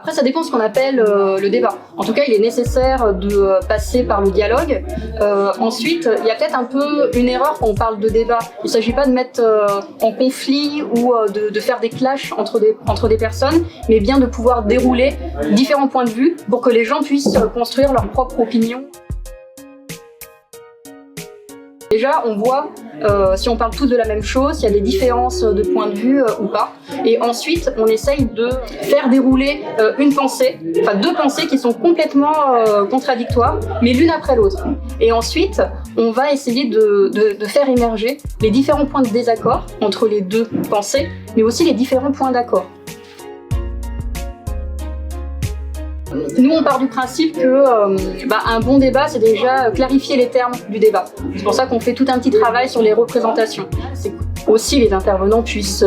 Après, ça dépend de ce qu'on appelle le débat. En tout cas, il est nécessaire de passer par le dialogue. Ensuite, il y a peut-être un peu une erreur quand on parle de débat. Il ne s'agit pas de mettre en conflit ou de faire des clashs entre des personnes, mais bien de pouvoir dérouler différents points de vue pour que les gens puissent construire leur propre opinion. Déjà, on voit si on parle tous de la même chose, s'il y a des différences de point de vue ou pas. Et ensuite, on essaye de faire dérouler une pensée, enfin deux pensées qui sont complètement contradictoires, mais l'une après l'autre. Et ensuite, on va essayer de faire émerger les différents points de désaccord entre les deux pensées, mais aussi les différents points d'accord. Nous, on part du principe que un bon débat, c'est déjà clarifier les termes du débat. C'est pour ça qu'on fait tout un petit travail sur les représentations. C'est aussi les intervenants puissent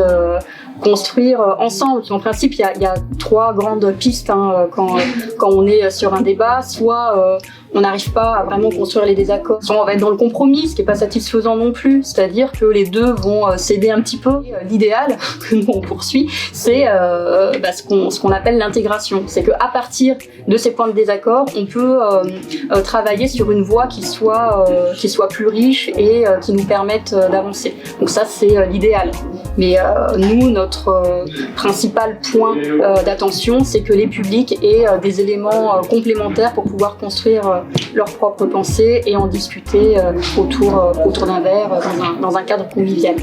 construire ensemble. En principe, il y a trois grandes pistes quand on est sur un débat. Soit on n'arrive pas à vraiment construire les désaccords, soit on va être dans le compromis, ce qui n'est pas satisfaisant non plus, c'est-à-dire que les deux vont céder un petit peu. L'idéal que nous on poursuit, c'est ce qu'on appelle l'intégration. C'est qu'à partir de ces points de désaccord, on peut travailler sur une voie qui soit plus riche et qui nous permette d'avancer. Donc ça, c'est l'idéal. Mais nous, notre principal point d'attention, c'est que les publics aient des éléments complémentaires pour pouvoir construire leur propre pensée et en discuter autour d'un verre dans un cadre convivial.